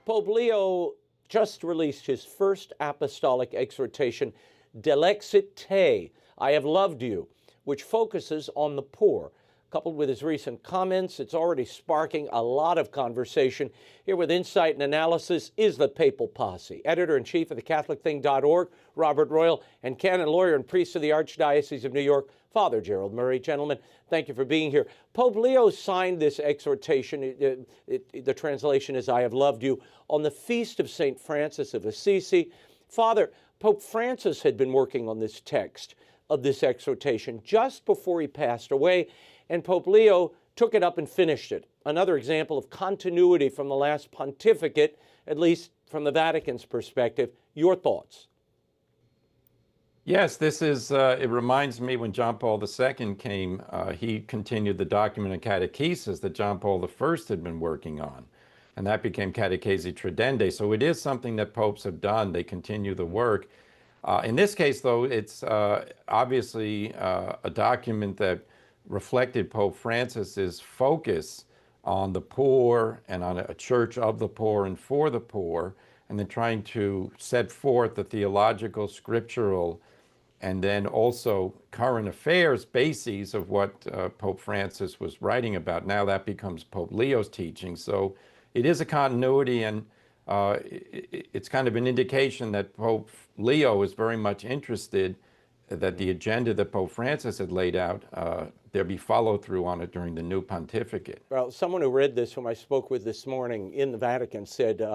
Pope Leo just released his first apostolic exhortation, Dilexi, I have loved you, which focuses on the poor. Coupled with his recent comments, it's already sparking a lot of conversation. Here with insight and analysis is the Papal Posse, editor-in-chief of thecatholicthing.org, Robert Royal, and canon lawyer and priest of the Archdiocese of New York, Father Gerald Murray. Gentlemen, thank you for being here. Pope Leo signed this exhortation, the translation is, I have loved you, on the feast of St. Francis of Assisi. Father, Pope Francis had been working on this text of this exhortation just before he passed away, and Pope Leo took it up and finished it. Another example of continuity from the last pontificate, at least from the Vatican's perspective. Your thoughts? Yes, this is, it reminds me when John Paul II came, he continued the document of catechesis that John Paul I had been working on, and that became Catechesi Tradendae. So it is something that popes have done. They continue the work. In this case, though, it's obviously a document that reflected Pope Francis's focus on the poor and on a church of the poor and for the poor, and then trying to set forth the theological, scriptural, and then also current affairs bases of what Pope Francis was writing about. Now that becomes Pope Leo's teaching. So it is a continuity, and it's kind of an indication that Pope Leo is very much interested that the agenda that Pope Francis had laid out, there be follow-through on it during the new pontificate. Well, someone who read this, whom I spoke with this morning in the Vatican, said,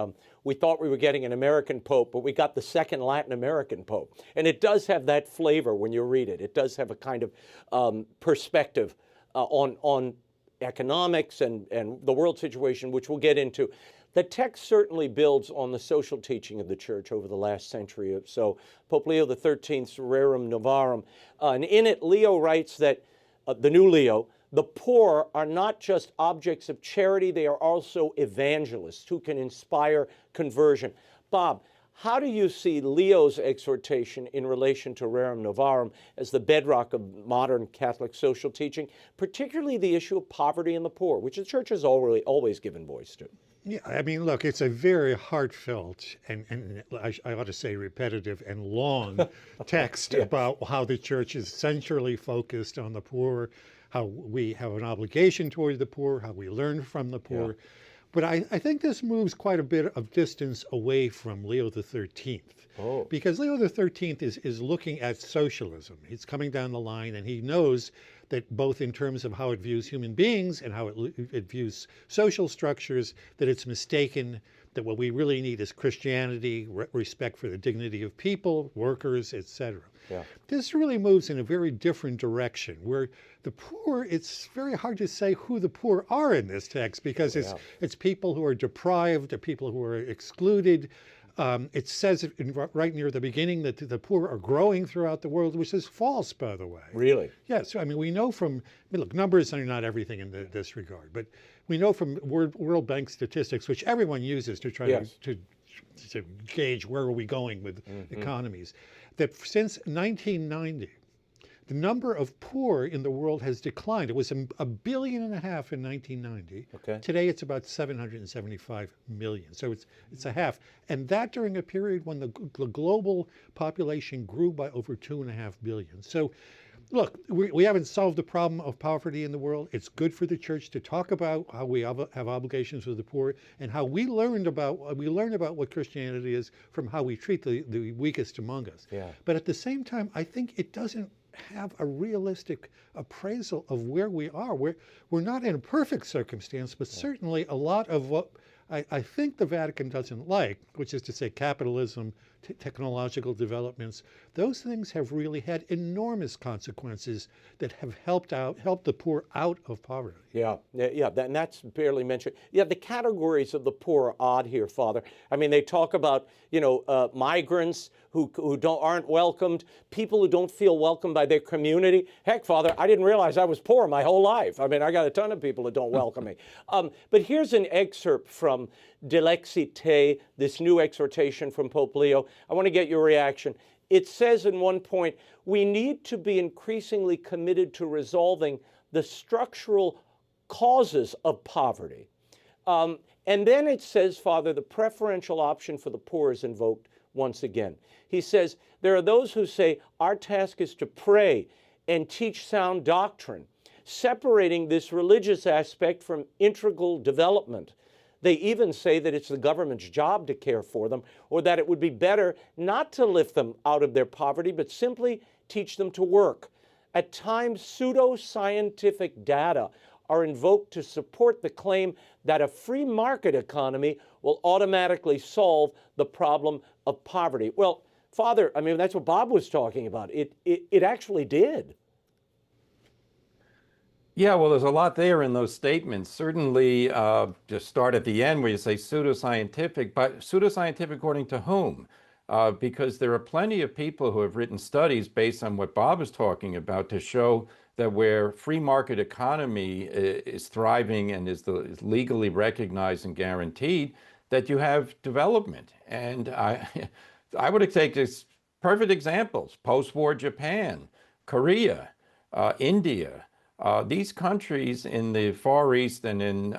we thought we were getting an American Pope, but we got the second Latin American Pope. And it does have that flavor when you read it. It does have a kind of perspective on economics and the world situation, which we'll get into. The text certainly builds on the social teaching of the Church over the last century or so. Pope Leo XIII's Rerum Novarum. And in it, Leo writes that, the new Leo, the poor are not just objects of charity, they are also evangelists who can inspire conversion. Bob, how do you see Leo's exhortation in relation to Rerum Novarum as the bedrock of modern Catholic social teaching, particularly the issue of poverty and the poor, which the Church has always given voice to? Yeah, I mean, look, it's a very heartfelt and I ought to say repetitive and long text Yes. about how the Church is centrally focused on the poor, how we have an obligation toward the poor, how we learn from the poor. Yeah. But I think this moves quite a bit of distance away from Leo XIII. Oh. Because Leo XIII is looking at socialism. He's coming down the line and he knows that both in terms of how it views human beings and how it views social structures, that it's mistaken, that what we really need is Christianity, respect for the dignity of people, workers, etc. Yeah. This really moves in a very different direction, where the poor, it's very hard to say who the poor are in this text, because it's people who are deprived, or people who are excluded. It says right near the beginning that the poor are growing throughout the world, which is false, by the way. Really? Yes. I mean, we know from, look, numbers are not everything in this regard, but we know from World Bank statistics, which everyone uses to try to gauge where are we going with economies, that since 1990, the number of poor in the world has declined. It was 1.5 billion in 1990. Okay. Today it's about 775 million. So it's a half. And that during a period when the global population grew by over 2.5 billion. So look, we haven't solved the problem of poverty in the world. It's good for the Church to talk about how we have obligations with the poor and how we learn about what Christianity is from how we treat the weakest among us. Yeah. But at the same time, I think it doesn't have a realistic appraisal of where we are. We're not in a perfect circumstance, but certainly a lot of what I think the Vatican doesn't like, which is to say capitalism, technological developments, those things have really had enormous consequences that have helped the poor out of poverty. Yeah, and that's barely mentioned. Yeah, the categories of the poor are odd here, Father. I mean, they talk about, migrants who aren't welcomed, people who don't feel welcomed by their community. Heck, Father, I didn't realize I was poor my whole life. I mean, I got a ton of people that don't welcome me. But here's an excerpt from Dilexi, this new exhortation from Pope Leo. I want to get your reaction. It says in one point, we need to be increasingly committed to resolving the structural causes of poverty. And then it says, Father, the preferential option for the poor is invoked once again. He says, there are those who say our task is to pray and teach sound doctrine, separating this religious aspect from integral development. They even say that it's the government's job to care for them, or that it would be better not to lift them out of their poverty, but simply teach them to work. At times, pseudo-scientific data are invoked to support the claim that a free market economy will automatically solve the problem of poverty. Well, Father, I mean, that's what Bob was talking about. It actually did. Yeah, well, there's a lot there in those statements. Certainly, just start at the end where you say pseudoscientific, but pseudoscientific according to whom? Because there are plenty of people who have written studies based on what Bob is talking about to show that where free market economy is thriving and is legally recognized and guaranteed, that you have development. And I would take this perfect examples: post-war Japan, Korea, India. These countries in the Far East and in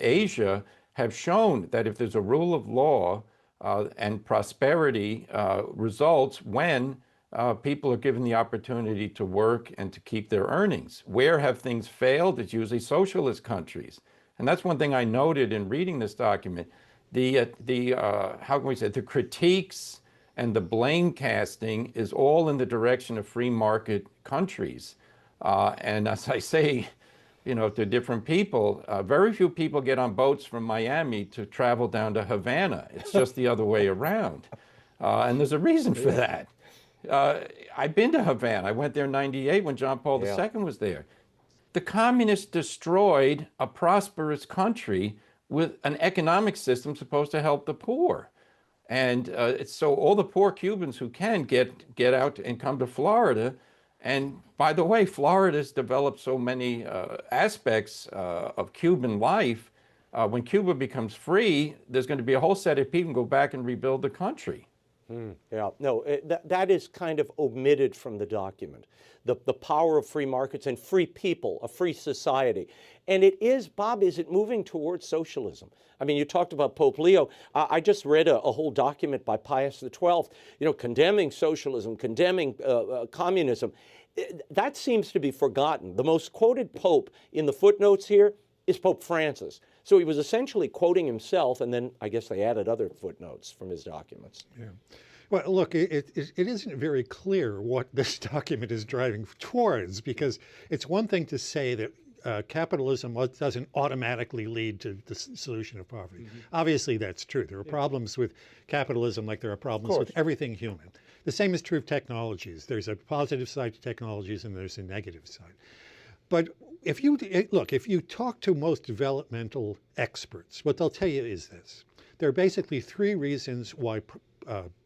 Asia have shown that if there's a rule of law and prosperity results when people are given the opportunity to work and to keep their earnings. Where have things failed? It's usually socialist countries. And that's one thing I noted in reading this document. How can we say, the critiques and the blame casting is all in the direction of free market countries. And as I say, to different people, very few people get on boats from Miami to travel down to Havana. It's just the other way around. And there's a reason for that. I've been to Havana. I went there in '98 when John Paul II was there. The communists destroyed a prosperous country with an economic system supposed to help the poor. And so all the poor Cubans who can get out and come to Florida. And by the way, Florida's developed so many aspects of Cuban life. When Cuba becomes free, there's going to be a whole set of people who go back and rebuild the country. Yeah, no, that is kind of omitted from the document. The power of free markets and free people, a free society. And it is, Bob, is it moving towards socialism? I mean, you talked about Pope Leo. I just read a whole document by Pius XII, condemning socialism, condemning communism. That seems to be forgotten. The most quoted pope in the footnotes here is Pope Francis. So he was essentially quoting himself, and then I guess they added other footnotes from his documents. Yeah. Well, look, it isn't very clear what this document is driving towards, because it's one thing to say that capitalism doesn't automatically lead to the solution of poverty. Mm-hmm. Obviously, that's true. There are problems with capitalism like there are problems with everything human. The same is true of technologies. There's a positive side to technologies and there's a negative side. But if you talk to most developmental experts, what they'll tell you is this. There are basically three reasons why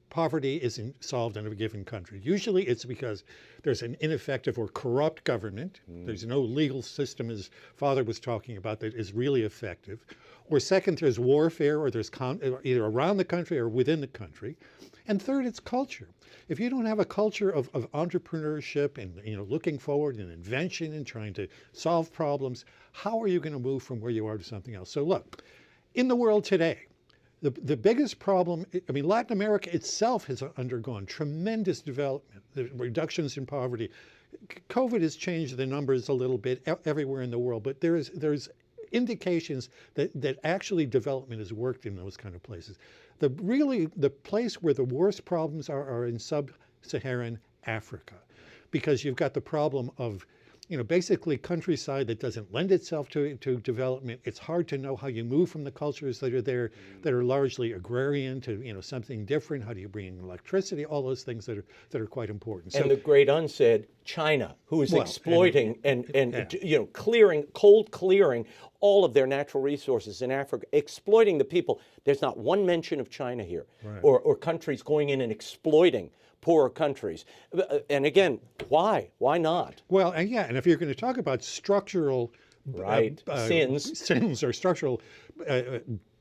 poverty isn't solved in a given country. Usually it's because there's an ineffective or corrupt government. There's no legal system, as Father was talking about, that is really effective. Or second, there's warfare, or there's either around the country or within the country. And third, it's culture. If you don't have a culture of entrepreneurship and looking forward and invention and trying to solve problems, how are you going to move from where you are to something else? So look, in the world today, the biggest problem, I mean, Latin America itself has undergone tremendous development, the reductions in poverty. COVID has changed the numbers a little bit everywhere in the world, but there's indications that actually development has worked in those kind of places. The place where the worst problems are in sub-Saharan Africa, because you've got the problem of basically countryside that doesn't lend itself to development. It's hard to know how you move from the cultures that are there that are largely agrarian to something different. How do you bring in electricity? All those things that are quite important. And the great unsaid China, who is exploiting and cold clearing all of their natural resources in Africa, exploiting the people. There's not one mention of China here, right, or countries going in and exploiting poorer countries. And again, why? Why not? Well, and if you're going to talk about structural sins or structural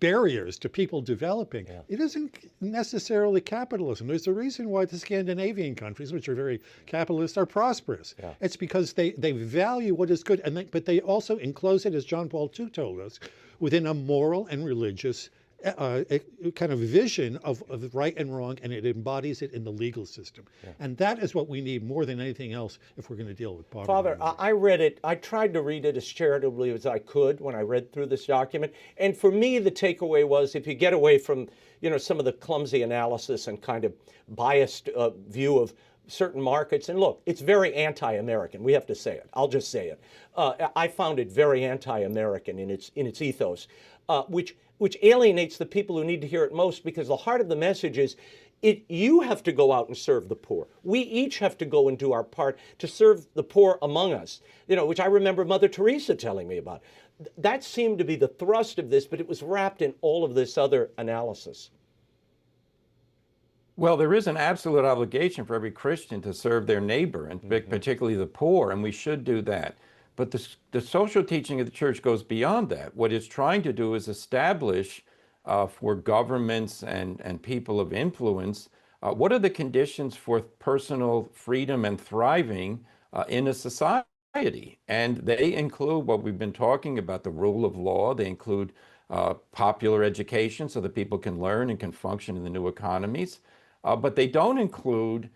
barriers to people developing, it isn't necessarily capitalism. There's a reason why the Scandinavian countries, which are very capitalist, are prosperous. Yeah. It's because they value what is good, but they also enclose it, as John Paul II told us, within a moral and religious kind of vision of right and wrong, and it embodies it in the legal system. And that is what we need more than anything else if we're going to deal with poverty. Father, I read it. I tried to read it as charitably as I could when I read through this document. And for me, the takeaway was, if you get away from, some of the clumsy analysis and kind of biased view of certain markets, and look, it's very anti-American. We have to say it. I'll just say it. I found it very anti-American in its ethos, which alienates the people who need to hear it most, because the heart of the message is, you have to go out and serve the poor. We each have to go and do our part to serve the poor among us, which I remember Mother Teresa telling me about. That seemed to be the thrust of this, but it was wrapped in all of this other analysis. Well, there is an absolute obligation for every Christian to serve their neighbor, and particularly the poor, and we should do that. But the social teaching of the church goes beyond that. What it's trying to do is establish for governments and people of influence, what are the conditions for personal freedom and thriving in a society? And they include what we've been talking about, the rule of law. They include popular education so that people can learn and can function in the new economies. But they don't include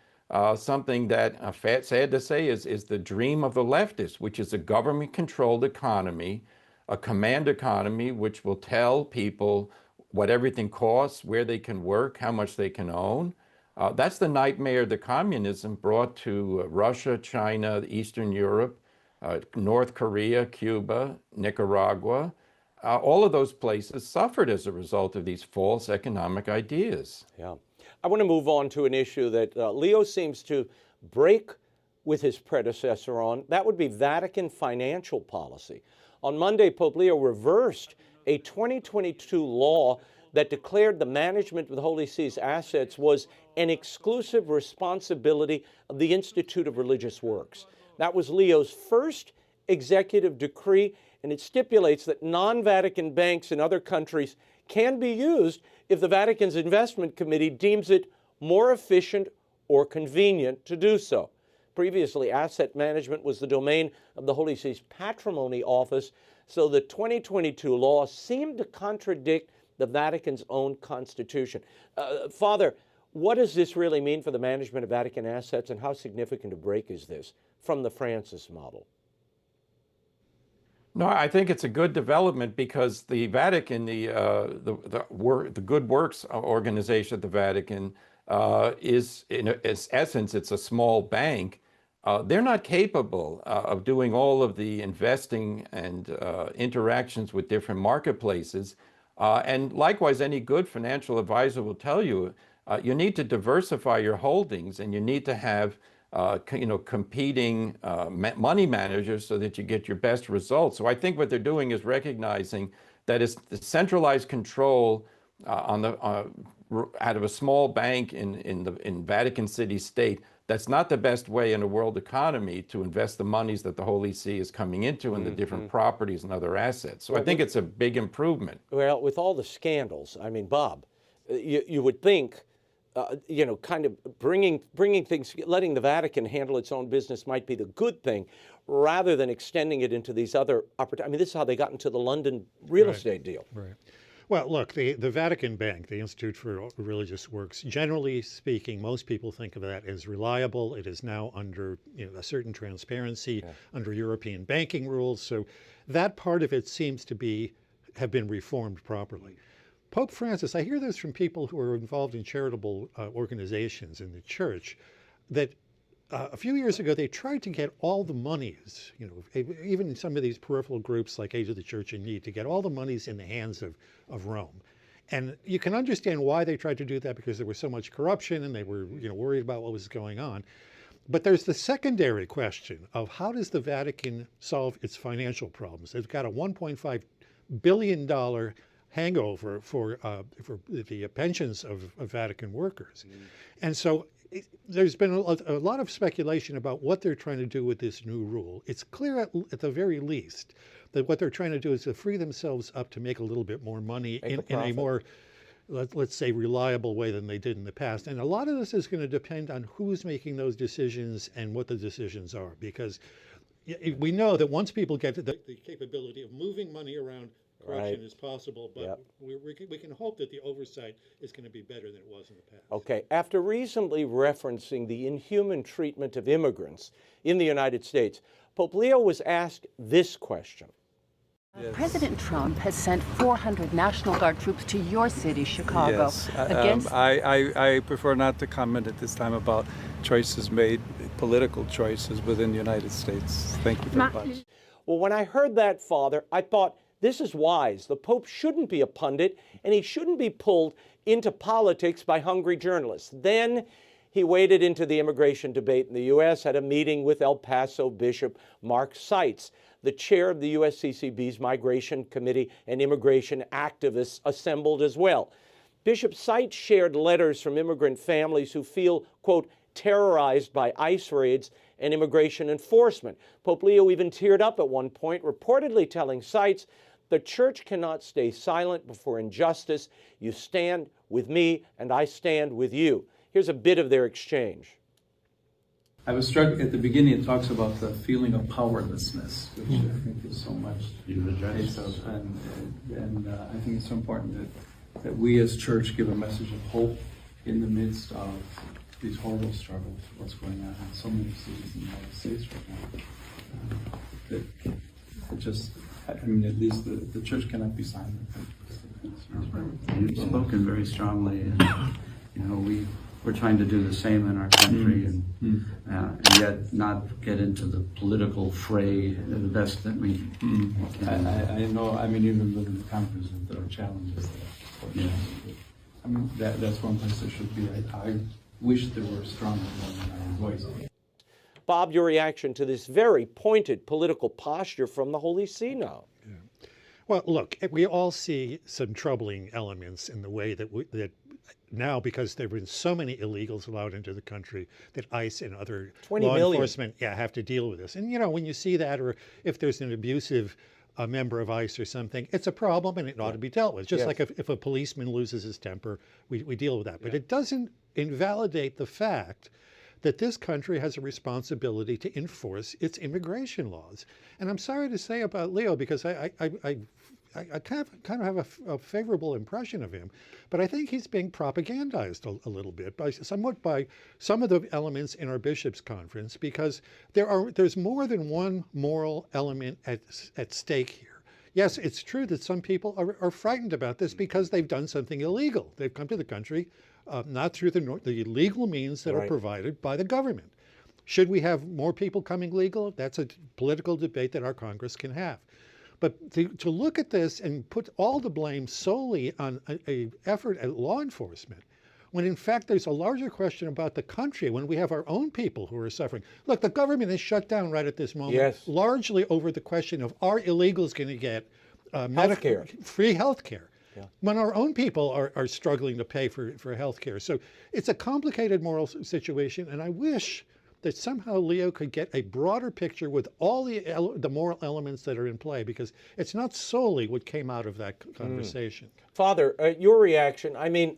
something that, sad to say, is the dream of the leftists, which is a government-controlled economy, a command economy, which will tell people what everything costs, where they can work, how much they can own. That's the nightmare of the communism brought to Russia, China, Eastern Europe, North Korea, Cuba, Nicaragua. All of those places suffered as a result of these false economic ideas. Yeah. I want to move on to an issue that Leo seems to break with his predecessor on. That would be Vatican financial policy. On Monday, Pope Leo reversed a 2022 law that declared the management of the Holy See's assets was an exclusive responsibility of the Institute of Religious Works. That was Leo's first executive decree, and it stipulates that non-Vatican banks in other countries can be used if the Vatican's investment committee deems it more efficient or convenient to do so. Previously, asset management was the domain of the Holy See's Patrimony Office, so the 2022 law seemed to contradict the Vatican's own constitution. Father, what does this really mean for the management of Vatican assets, and how significant a break is this from the Francis model? No, I think it's a good development, because the Vatican, the Good Works organization at the Vatican, is in its essence, it's a small bank. They're not capable of doing all of the investing and interactions with different marketplaces. And likewise, any good financial advisor will tell you, you need to diversify your holdings, and you need to have competing money managers so that you get your best results. So I think what they're doing is recognizing that it's the centralized control out of a small bank in Vatican City State. That's not the best way in a world economy to invest the monies that the Holy See is coming into in the different properties and other assets. So I think it's a big improvement. Well, with all the scandals, I mean, Bob, you would think, kind of bringing things, letting the Vatican handle its own business might be the good thing, rather than extending it into these other opportunities. I mean, this is how they got into the London real estate deal. Right. Well, look, the Vatican Bank, the Institute for Religious Works, generally speaking, most people think of that as reliable. It is now under a certain transparency, under European banking rules. So that part of it seems to have been reformed properly. Pope Francis, I hear this from people who are involved in charitable organizations in the church, that a few years ago they tried to get all the monies, even some of these peripheral groups like Aid to the Church in Need, to get all the monies in the hands of Rome. And you can understand why they tried to do that, because there was so much corruption and they were worried about what was going on. But there's the secondary question of, how does the Vatican solve its financial problems? They've got a $1.5 billion hangover for the pensions of Vatican workers. And so there's been a lot of speculation about what they're trying to do with this new rule. It's clear at the very least that what they're trying to do is to free themselves up to make a little bit more money in a more, let's say, reliable way than they did in the past. And a lot of this is going to depend on who's making those decisions and what the decisions are, because we know that once people get the capability of moving money around corruption Right. is possible, but Yep. we can hope that the oversight is going to be better than it was in the past. Okay, after recently referencing the inhuman treatment of immigrants in the United States, Pope Leo was asked this question. President Trump has sent 400 National Guard troops to your city, Chicago, Yes, against... I prefer not to comment at this time about choices made, political choices within the United States. Thank you very much. Well, when I heard that, Father, I thought, this is wise. The Pope shouldn't be a pundit, and he shouldn't be pulled into politics by hungry journalists. Then he waded into the immigration debate in the U.S., had a meeting with El Paso Bishop Mark Seitz, the chair of the USCCB's Migration Committee, and immigration activists assembled as well. Bishop Seitz shared letters from immigrant families who feel, quote, terrorized by ICE raids and immigration enforcement. Pope Leo even teared up at one point, reportedly telling Seitz, the church cannot stay silent before injustice. You stand with me, and I stand with you. Here's a bit of their exchange. I was struck at the beginning, it talks about the feeling of powerlessness, which I think is so much case of, and I think it's so important that we as church give a message of hope in the midst of these horrible struggles, what's going on in so many cities in the United States right now. That it just, I mean, at least the church cannot be silent. You've spoken very strongly, and you know we're trying to do the same in our country, and yet not get into the political fray the best that we can. I know. I mean, even within the conference, there are challenges there. Yeah. I mean, that's one place there should be. I wish there were stronger voice. Bob, your reaction to this very pointed political posture from the Holy See now? Yeah. Well, look, we all see some troubling elements in the way that now, because there have been so many illegals allowed into the country, that ICE and other 20 law million. enforcement have to deal with this. And, you know, when you see that, or if there's an abusive member of ICE or something, it's a problem and it ought to be dealt with. Just Yes. like if a policeman loses his temper, we deal with that. But it doesn't invalidate the fact that this country has a responsibility to enforce its immigration laws. And I'm sorry to say about Leo, because I kind of have a favorable impression of him, but I think he's being propagandized a little bit by some of the elements in our bishops' conference, because there's more than one moral element at stake here. Yes, it's true that some people are frightened about this because they've done something illegal. They've come to the country not through the legal means that are provided by the government. Should we have more people coming legal? That's a political debate that our Congress can have. But to look at this and put all the blame solely on an effort at law enforcement, when in fact there's a larger question about the country, when we have our own people who are suffering. Look, the government is shut down right at this moment, largely over the question of, are illegals going to get free health care? Yeah. When our own people are struggling to pay for health care. So it's a complicated moral situation, and I wish that somehow Leo could get a broader picture with all the moral elements that are in play, because it's not solely what came out of that conversation. Father, your reaction, I mean,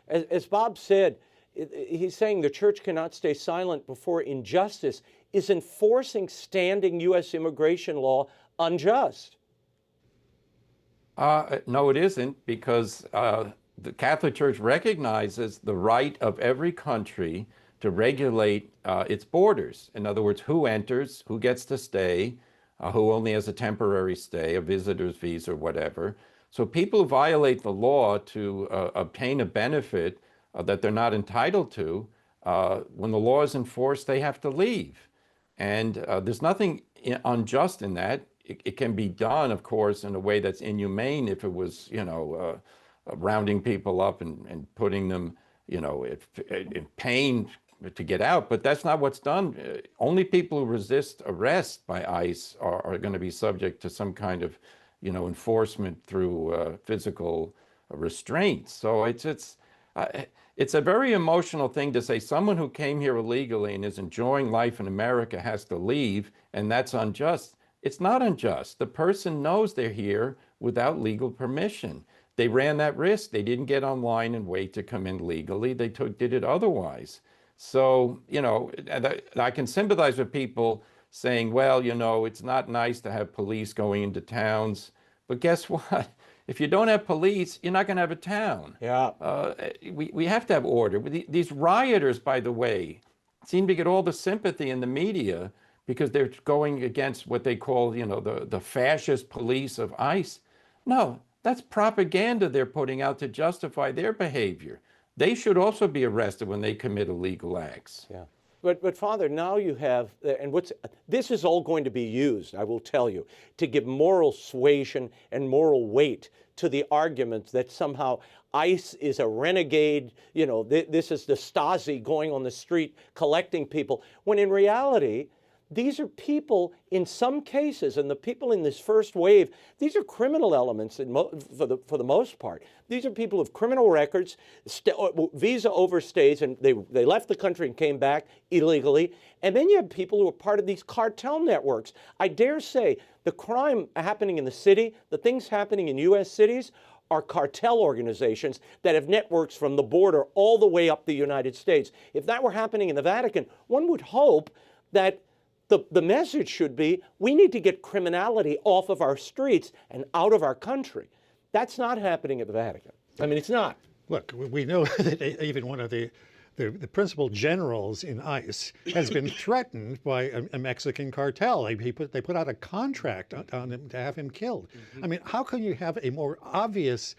as Bob said, he's saying the church cannot stay silent before injustice. Is enforcing standing U.S. immigration law unjust? No, it isn't, because the Catholic Church recognizes the right of every country to regulate its borders. In other words, who enters, who gets to stay, who only has a temporary stay, a visitor's visa or whatever. So people who violate the law to obtain a benefit that they're not entitled to, when the law is enforced, they have to leave. And there's nothing unjust in that. It can be done, of course, in a way that's inhumane if it was, rounding people up and putting them, in pain to get out. But that's not what's done. Only people who resist arrest by ICE are going to be subject to some kind of, enforcement through physical restraint. So it's a very emotional thing to say someone who came here illegally and is enjoying life in America has to leave, and that's unjust. It's not unjust. The person knows they're here without legal permission. They ran that risk. They didn't get online and wait to come in legally. They did it otherwise. So, I can sympathize with people saying, well, it's not nice to have police going into towns, But guess what? If you don't have police, you're not going to have a town. Yeah. We have to have order. These rioters, by the way, seem to get all the sympathy in the media because they're going against what they call, the fascist police of ICE. No, that's propaganda they're putting out to justify their behavior. They should also be arrested when they commit illegal acts. Yeah. But Father, now you have, and this is all going to be used, I will tell you, to give moral suasion and moral weight to the argument that somehow ICE is a renegade, this is the Stasi going on the street collecting people, when in reality, these are people, in some cases, and the people in this first wave, these are criminal elements for the most part. These are people with criminal records, visa overstays, and they left the country and came back illegally. And then you have people who are part of these cartel networks. I dare say the crime happening in the city, the things happening in U.S. cities, are cartel organizations that have networks from the border all the way up the United States. If that were happening in the Vatican, one would hope that the message should be, we need to get criminality off of our streets and out of our country. That's not happening at the Vatican. I mean, it's not. Look, we know that even one of the principal generals in ICE has been threatened by a Mexican cartel. They put out a contract on him to have him killed. I mean, how can you have a more obvious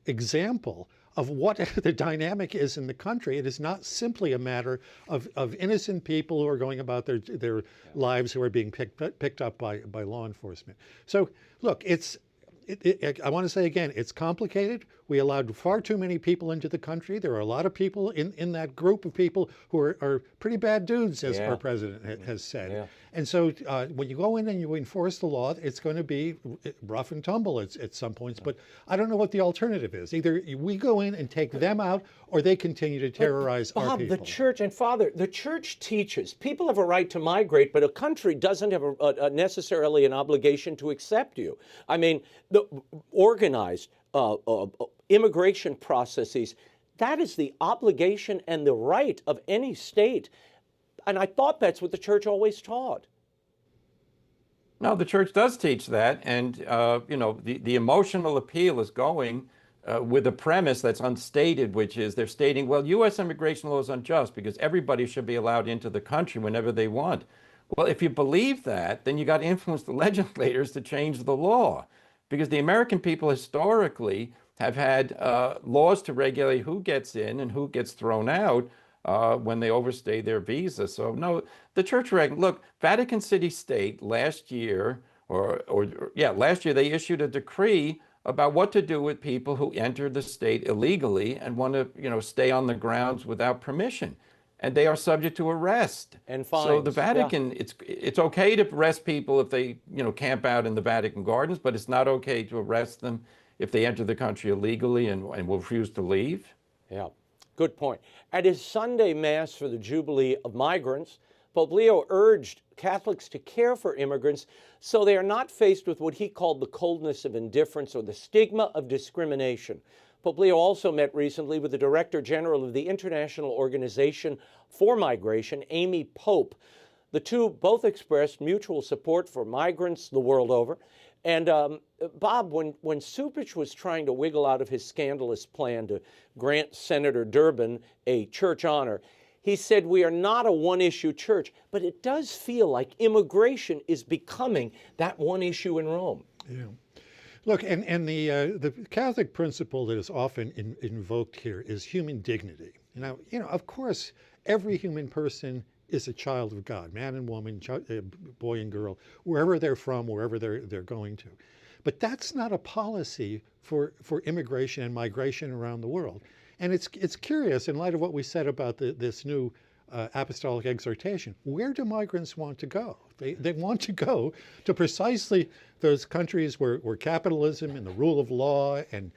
example of what the dynamic is in the country? It is not simply a matter of innocent people who are going about their lives who are being picked up by law enforcement. So look, I want to say again, it's complicated. We allowed far too many people into the country. There are a lot of people in that group of people who are pretty bad dudes, as our president has said. Yeah. And so when you go in and you enforce the law, it's going to be rough and tumble at some points. But I don't know what the alternative is. Either we go in and take them out, or they continue to terrorize our people. Bob, the church, and Father, the church teaches people have a right to migrate, but a country doesn't have necessarily an obligation to accept you. I mean, the organized immigration processes, that is the obligation and the right of any state. And I thought that's what the church always taught. No, the church does teach that. And, the emotional appeal is going with a premise that's unstated, which is they're stating, well, U.S. immigration law is unjust because everybody should be allowed into the country whenever they want. Well, if you believe that, then you got to influence the legislators to change the law, because the American people historically have had laws to regulate who gets in and who gets thrown out when they overstay their visa. So no, the church look, Vatican City State last year, last year they issued a decree about what to do with people who enter the state illegally and want to, stay on the grounds without permission. And they are subject to arrest and fines. So the Vatican, it's okay to arrest people if they, camp out in the Vatican gardens, but it's not okay to arrest them if they enter the country illegally and will refuse to leave. Yeah, good point. At his Sunday Mass for the Jubilee of Migrants, Pope Leo urged Catholics to care for immigrants so they are not faced with what he called the coldness of indifference or the stigma of discrimination. Pope Leo also met recently with the Director General of the International Organization for Migration, Amy Pope. The two both expressed mutual support for migrants the world over. And Bob, when Cupich was trying to wiggle out of his scandalous plan to grant Senator Durbin a church honor, he said, we are not a one-issue church, but it does feel like immigration is becoming that one issue in Rome. Yeah. Look, and the Catholic principle that is often invoked here is human dignity. Now, of course, every human person is a child of God, man and woman, boy and girl, wherever they're from, wherever they're going to. But that's not a policy for immigration and migration around the world. And it's curious, in light of what we said about this new apostolic exhortation, where do migrants want to go? They want to go to precisely those countries where capitalism and the rule of law and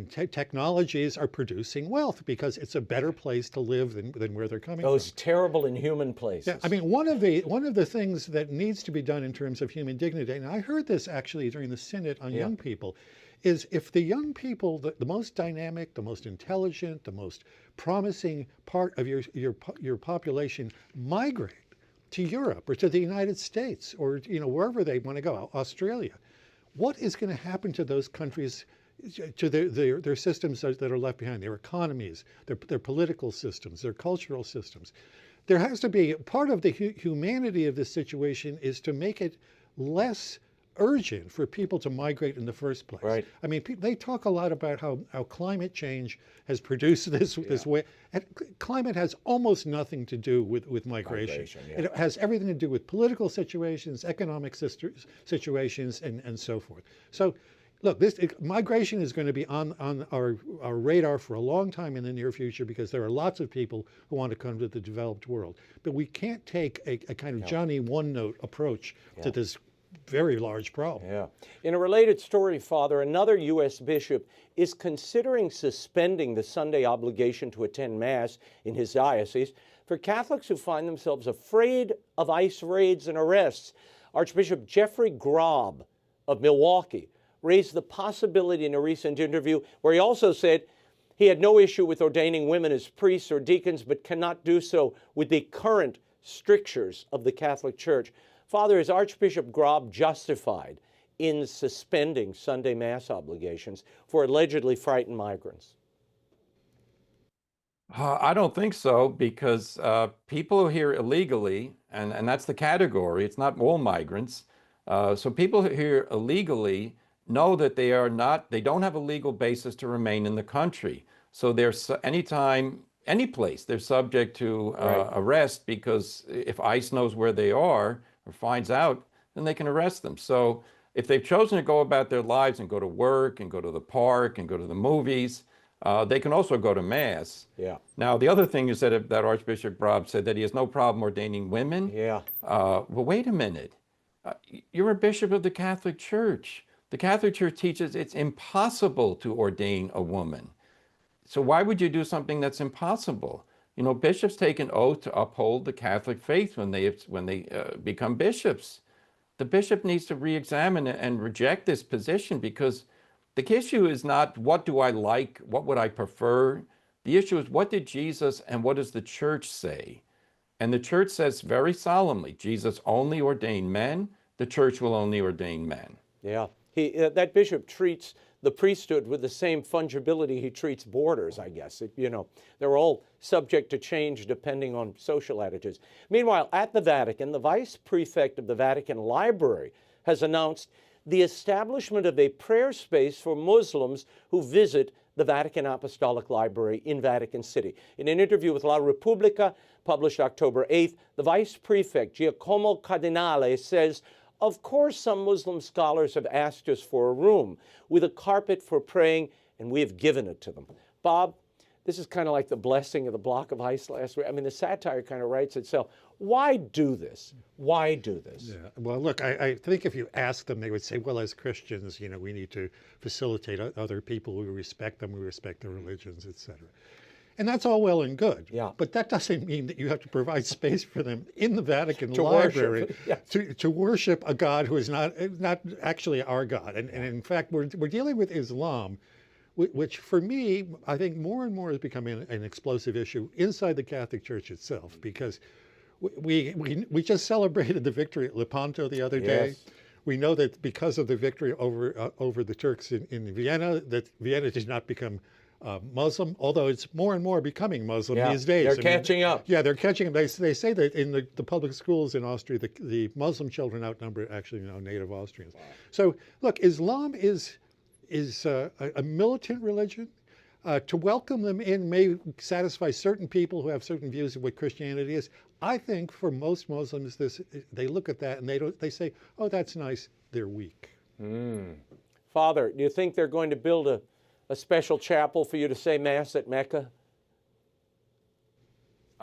technologies are producing wealth, because it's a better place to live than where they're coming from. Those terrible inhuman places. Yeah, I mean, one of the things that needs to be done in terms of human dignity, and I heard this actually during the Synod on young people, is if the young people, the most dynamic, the most intelligent, the most promising part of your population migrate to Europe or to the United States or wherever they want to go, Australia, what is going to happen to those countries, to their systems that are left behind, their economies, their political systems, their cultural systems? There has to be, part of the humanity of this situation is to make it less urgent for people to migrate in the first place. Right. I mean, they talk a lot about how climate change has produced this way. And climate has almost nothing to do with migration. Yeah. It has everything to do with political situations, economic situations, and so forth. So, look, migration is going to be on our radar for a long time in the near future, because there are lots of people who want to come to the developed world. But we can't take a kind of Johnny one-note approach to this very large problem. Yeah. In a related story, Father, another U.S. bishop is considering suspending the Sunday obligation to attend Mass in his diocese for Catholics who find themselves afraid of ICE raids and arrests. Archbishop Jeffrey Grobb of Milwaukee raised the possibility in a recent interview where he also said he had no issue with ordaining women as priests or deacons, but cannot do so with the current strictures of the Catholic Church. Father, is Archbishop Grobb justified in suspending Sunday Mass obligations for allegedly frightened migrants? I don't think so, because people who are here illegally, and that's the category, it's not all migrants. So people who are here illegally know that they don't have a legal basis to remain in the country. So there's anytime, any place, they're subject to arrest, because if ICE knows where they are or finds out, then they can arrest them. So if they've chosen to go about their lives and go to work and go to the park and go to the movies, they can also go to Mass. Yeah. Now, the other thing is that Archbishop Grobb said that he has no problem ordaining women. Yeah. Well, wait a minute. You're a bishop of the Catholic Church. The Catholic Church teaches it's impossible to ordain a woman. So why would you do something that's impossible? You know, bishops take an oath to uphold the Catholic faith when they become bishops. The bishop needs to re-examine and reject this position, because the issue is not what do I like, what would I prefer. The issue is, what did Jesus and what does the Church say? And the Church says very solemnly, Jesus only ordained men, the Church will only ordain men. Yeah. That bishop treats the priesthood with the same fungibility he treats borders, I guess. They're all subject to change depending on social attitudes. Meanwhile, at the Vatican, the vice prefect of the Vatican Library has announced the establishment of a prayer space for Muslims who visit the Vatican Apostolic Library in Vatican City. In an interview with La Repubblica, published October 8th, the vice prefect, Giacomo Cardinale, says, "Of course, some Muslim scholars have asked us for a room with a carpet for praying, and we have given it to them." Bob, this is kind of like the blessing of the block of ice last week. I mean, the satire kind of writes itself. Why do this? Why do this? Yeah. Well, look, I think if you ask them, they would say, well, as Christians, we need to facilitate other people. We respect them. We respect their religions, etc. And that's all well and good. Yeah. But that doesn't mean that you have to provide space for them in the Vatican To Library worship. Yeah. to worship a God who is not actually our God. And in fact, we're dealing with Islam, which for me, I think more and more is becoming an explosive issue inside the Catholic Church itself, because we just celebrated the victory at Lepanto the other day. Yes. We know that because of the victory over the Turks in Vienna, that Vienna did not become Muslim, although it's more and more becoming Muslim these days. They're catching up. Yeah, they're catching up. They say that in the public schools in Austria, the Muslim children outnumber actually native Austrians. Wow. So look, Islam is a militant religion. To welcome them in may satisfy certain people who have certain views of what Christianity is. I think for most Muslims, they look at that and they say, oh, that's nice, they're weak. Father, do you think they're going to build a special chapel for you to say Mass at Mecca?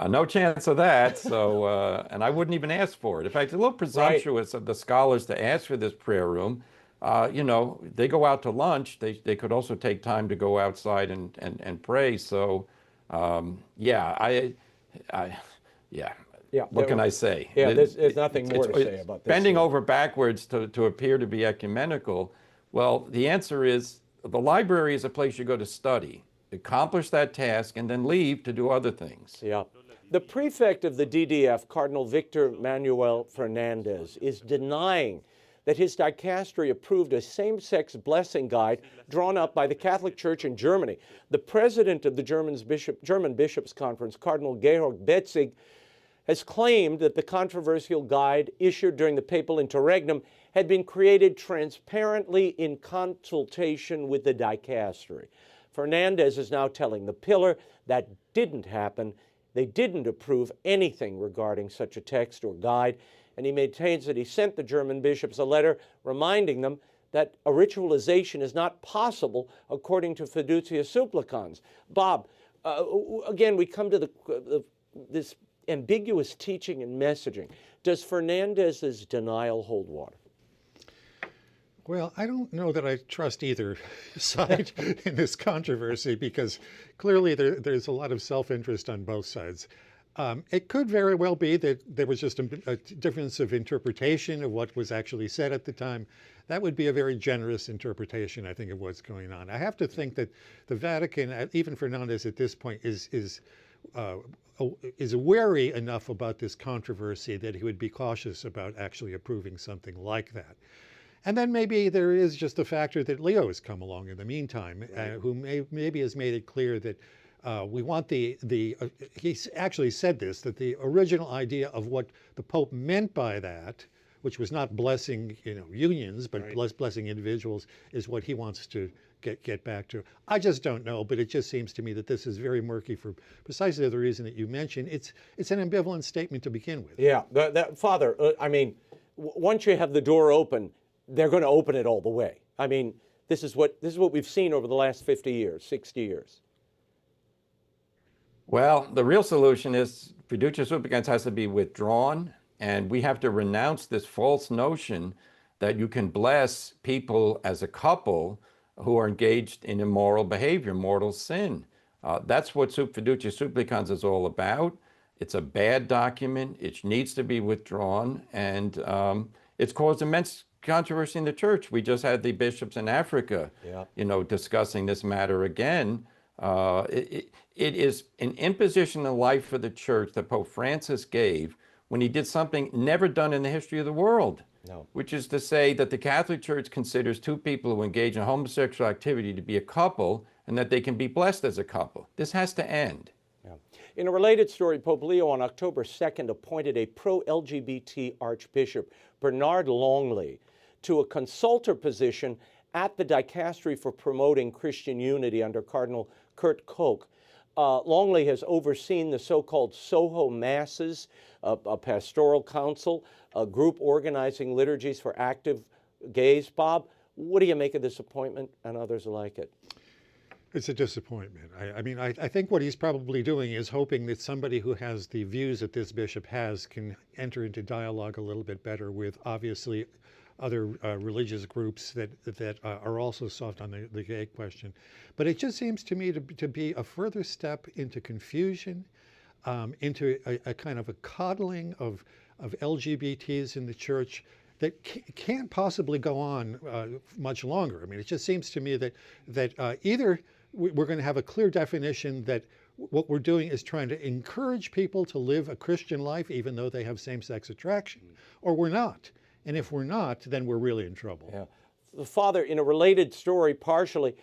No chance of that. So, and I wouldn't even ask for it. In fact, it's a little presumptuous of the scholars to ask for this prayer room. They go out to lunch. They could also take time to go outside and pray. So, What can I say? Yeah, there's nothing more to say about this. Bending over backwards to appear to be ecumenical. Well, the answer is the library is a place you go to study, accomplish that task, and then leave to do other things. Yeah. The prefect of the DDF, Cardinal Victor Manuel Fernandez, is denying that his dicastery approved a same-sex blessing guide drawn up by the Catholic Church in Germany. The president of the German Bishops' Conference, Cardinal Georg Betzig, has claimed that the controversial guide issued during the papal interregnum had been created transparently in consultation with the dicastery. Fernandez is now telling the Pillar that didn't happen. They didn't approve anything regarding such a text or guide, and he maintains that he sent the German bishops a letter reminding them that a ritualization is not possible according to fiducia supplicans. Bob, again, we come to this ambiguous teaching and messaging. Does Fernandez's denial hold water? Well, I don't know that I trust either side in this controversy, because clearly there's a lot of self-interest on both sides. It could very well be that there was just a difference of interpretation of what was actually said at the time. That would be a very generous interpretation, I think, of what's going on. I have to think that the Vatican, even Fernandez at this point, is wary enough about this controversy that he would be cautious about actually approving something like that. And then maybe there is just the factor that Leo has come along in the meantime, who maybe has made it clear that we want he's actually said this, that the original idea of what the Pope meant by that, which was not blessing unions, but blessing individuals, is what he wants to get back to. I just don't know, but it just seems to me that this is very murky for precisely the reason that you mentioned. It's an ambivalent statement to begin with. Yeah, Father, I mean, once you have the door open, they're going to open it all the way. I mean, this is what we've seen over the last 50 years, 60 years. Well, the real solution is fiducia supplicans has to be withdrawn, and we have to renounce this false notion that you can bless people as a couple who are engaged in immoral behavior, mortal sin. That's what fiducia supplicans is all about. It's a bad document. It needs to be withdrawn, and it's caused immense controversy in the church. We just had the bishops in Africa, discussing this matter again. It is an imposition of life for the church that Pope Francis gave when he did something never done in the history of the world, which is to say that the Catholic Church considers two people who engage in homosexual activity to be a couple, and that they can be blessed as a couple. This has to end. In a related story, Pope Leo on October 2nd appointed a pro-LGBT Archbishop, Bernard Longley, to a consultor position at the Dicastery for Promoting Christian Unity under Cardinal Kurt Koch. Longley has overseen the so-called Soho Masses, a pastoral council, a group organizing liturgies for active gays. Bob, what do you make of this appointment and others like it? It's a disappointment. I think what he's probably doing is hoping that somebody who has the views that this bishop has can enter into dialogue a little bit better with, obviously, other religious groups that are also soft on the gay question. But it just seems to me to be a further step into confusion, into a kind of a coddling of LGBTs in the church that can't possibly go on much longer. I mean, it just seems to me that either we're going to have a clear definition that what we're doing is trying to encourage people to live a Christian life even though they have same-sex attraction, or we're not. And if we're not, then we're really in trouble. Yeah. Father, in a related story, partially,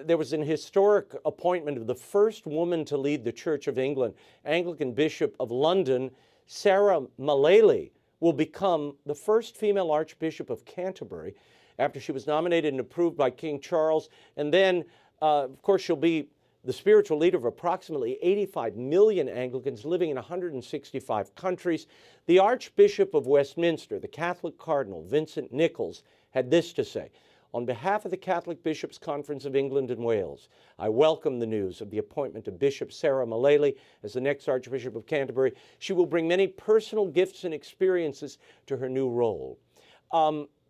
there was an historic appointment of the first woman to lead the Church of England. Anglican Bishop of London, Sarah Mullally, will become the first female Archbishop of Canterbury after she was nominated and approved by King Charles. And then, of course, she'll be the spiritual leader of approximately 85 million Anglicans living in 165 countries. The Archbishop of Westminster, the Catholic Cardinal Vincent Nichols, had this to say: "On behalf of the Catholic Bishops' Conference of England and Wales, I welcome the news of the appointment of Bishop Sarah Mullally as the next Archbishop of Canterbury. She will bring many personal gifts and experiences to her new role."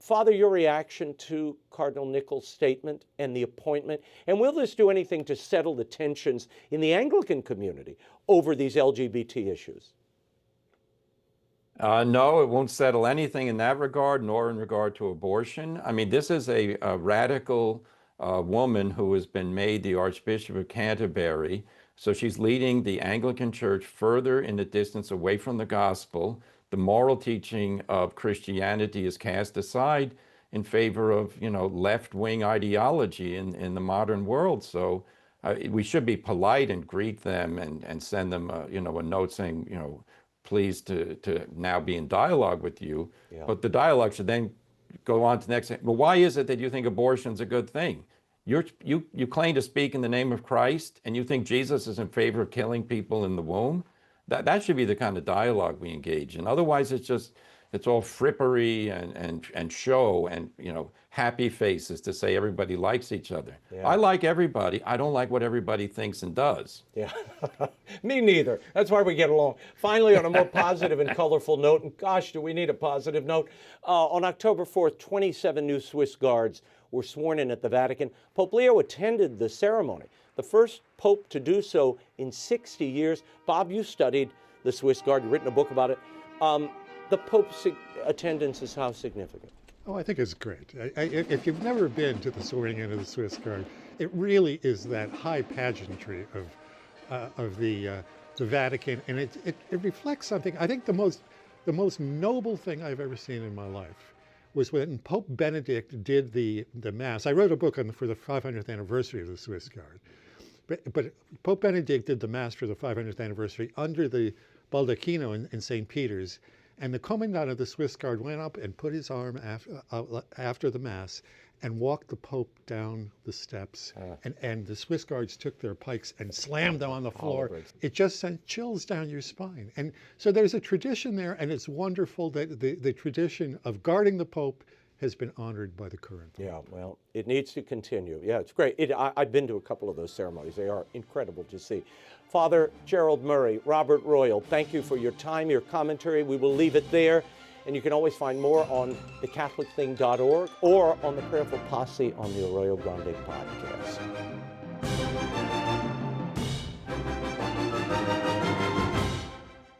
Father, your reaction to Cardinal Nichols' statement and the appointment, and will this do anything to settle the tensions in the Anglican community over these LGBT issues? No, it won't settle anything in that regard, nor in regard to abortion. I mean, this is a radical woman who has been made the Archbishop of Canterbury. So she's leading the Anglican Church further in the distance away from the gospel. the moral teaching of Christianity is cast aside in favor of, left-wing ideology in the modern world. So we should be polite and greet them and send them, a note saying, pleased to now be in dialogue with you. Yeah. But the dialogue should then go on to the next thing. Well, why is it that you think abortion's a good thing? You claim to speak in the name of Christ, and you think Jesus is in favor of killing people in the womb? That should be the kind of dialogue we engage in. Otherwise, it's all frippery and show and happy faces to say everybody likes each other. Yeah. I like everybody. I don't like what everybody thinks and does. Yeah, me neither. That's why we get along. Finally, on a more positive and colorful note, and gosh, do we need a positive note. On October 4th, 27 new Swiss guards were sworn in at the Vatican. Pope Leo attended the ceremony, the first pope to do so in 60 years. Bob, you studied the Swiss Guard, you've written a book about it. The Pope's attendance is how significant? Oh, I think it's great. If you've never been to the swearing in of the Swiss Guard, it really is that high pageantry of the Vatican, and it reflects something. I think the most noble thing I've ever seen in my life was when Pope Benedict did the Mass. I wrote a book for the 500th anniversary of the Swiss Guard, but Pope Benedict did the Mass for the 500th anniversary under the baldacchino in St. Peter's. And the commandant of the Swiss Guard went up and put his arm after the Mass and walked the Pope down the steps. And the Swiss Guards took their pikes and slammed them on the floor. It just sent chills down your spine. And so there's a tradition there, and it's wonderful that the tradition of guarding the Pope has been honored by the current Pope. Yeah, well, it needs to continue. Yeah, it's great. I've been to a couple of those ceremonies. They are incredible to see. Father Gerald Murray, Robert Royal, thank you for your time, your commentary. We will leave it there. And you can always find more on thecatholicthing.org or on the Prayerful Posse on the Arroyo Grande podcast.